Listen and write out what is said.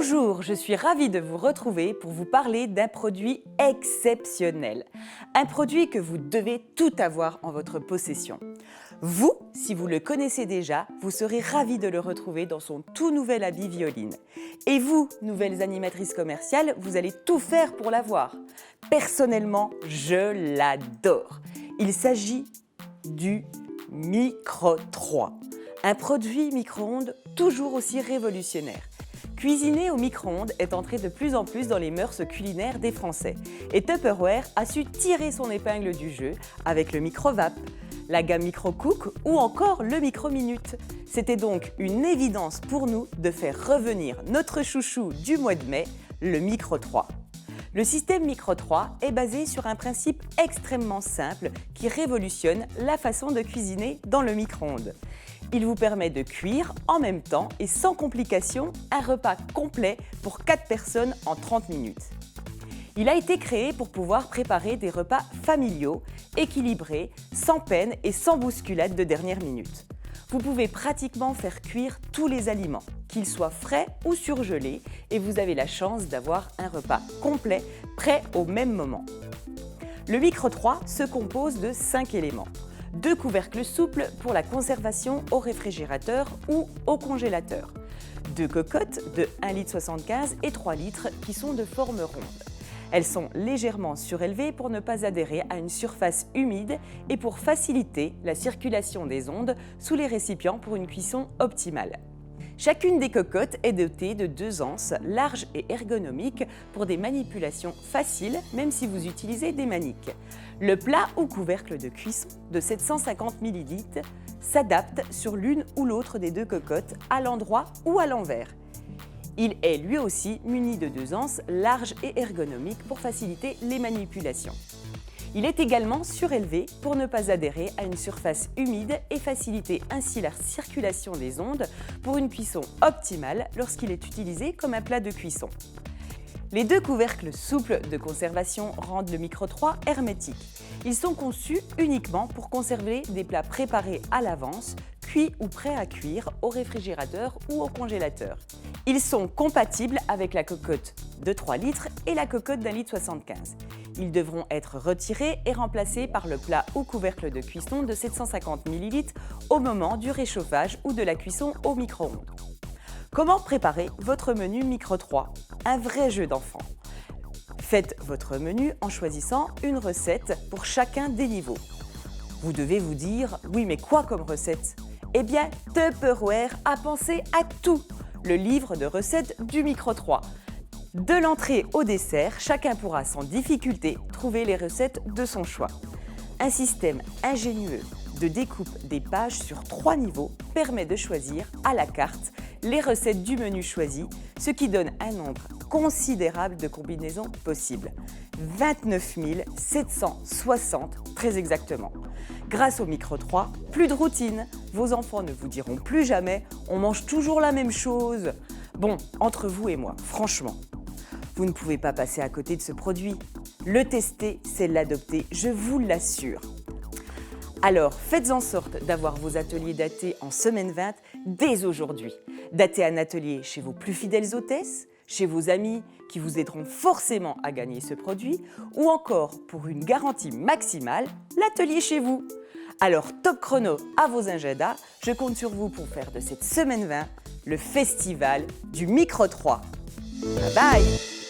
Bonjour, je suis ravie de vous retrouver pour vous parler d'un produit exceptionnel. Un produit que vous devez tout avoir en votre possession. Vous, si vous le connaissez déjà, vous serez ravis de le retrouver dans son tout nouvel habit Violine. Et vous, nouvelles animatrices commerciales, vous allez tout faire pour l'avoir. Personnellement, je l'adore. Il s'agit du Micro 3. Un produit micro-ondes toujours aussi révolutionnaire. Cuisiner au micro-ondes est entré de plus en plus dans les mœurs culinaires des Français. Et Tupperware a su tirer son épingle du jeu avec le micro-vape, la gamme micro-cook ou encore le micro-minute. C'était donc une évidence pour nous de faire revenir notre chouchou du mois de mai, le Micro 3. Le système Micro 3 est basé sur un principe extrêmement simple qui révolutionne la façon de cuisiner dans le micro-ondes. Il vous permet de cuire en même temps et sans complication un repas complet pour 4 personnes en 30 minutes. Il a été créé pour pouvoir préparer des repas familiaux, équilibrés, sans peine et sans bousculade de dernière minute. Vous pouvez pratiquement faire cuire tous les aliments, qu'ils soient frais ou surgelés, et vous avez la chance d'avoir un repas complet, prêt au même moment. Le Micro 3 se compose de 5 éléments. 2 couvercles souples pour la conservation au réfrigérateur ou au congélateur. 2 cocottes de 1,75 litre et 3 litres qui sont de forme ronde. Elles sont légèrement surélevées pour ne pas adhérer à une surface humide et pour faciliter la circulation des ondes sous les récipients pour une cuisson optimale. Chacune des cocottes est dotée de 2 anses larges et ergonomiques pour des manipulations faciles, même si vous utilisez des maniques. Le plat ou couvercle de cuisson de 750 ml s'adapte sur l'une ou l'autre des 2 cocottes, à l'endroit ou à l'envers. Il est lui aussi muni de 2 anses larges et ergonomiques pour faciliter les manipulations. Il est également surélevé pour ne pas adhérer à une surface humide et faciliter ainsi la circulation des ondes pour une cuisson optimale lorsqu'il est utilisé comme un plat de cuisson. Les 2 couvercles souples de conservation rendent le Micro 3 hermétique. Ils sont conçus uniquement pour conserver des plats préparés à l'avance, cuits ou prêts à cuire au réfrigérateur ou au congélateur. Ils sont compatibles avec la cocotte de 3 litres et la cocotte d'1,75 litre. Ils devront être retirés et remplacés par le plat ou couvercle de cuisson de 750 ml au moment du réchauffage ou de la cuisson au micro-ondes. Comment préparer votre menu Micro 3 ? Un vrai jeu d'enfant. Faites votre menu en choisissant une recette pour chacun des niveaux. Vous devez vous dire « Oui, mais quoi comme recette ?» Eh bien, Tupperware a pensé à tout. Le livre de recettes du Micro 3. De l'entrée au dessert, chacun pourra sans difficulté trouver les recettes de son choix. Un système ingénieux de découpe des pages sur 3 niveaux permet de choisir à la carte les recettes du menu choisi, ce qui donne un nombre considérable de combinaisons possibles. 29 760 très exactement. Grâce au Micro 3, plus de routine. Vos enfants ne vous diront plus jamais « on mange toujours la même chose ». Bon, entre vous et moi, franchement, vous ne pouvez pas passer à côté de ce produit. Le tester, c'est l'adopter, je vous l'assure. Alors, faites en sorte d'avoir vos ateliers datés en semaine 20 dès aujourd'hui. Datez un atelier chez vos plus fidèles hôtesses, chez vos amis qui vous aideront forcément à gagner ce produit, ou encore, pour une garantie maximale, l'atelier chez vous. Alors, top chrono à vos agendas, je compte sur vous pour faire de cette semaine 20 le festival du Micro 3. Bye bye!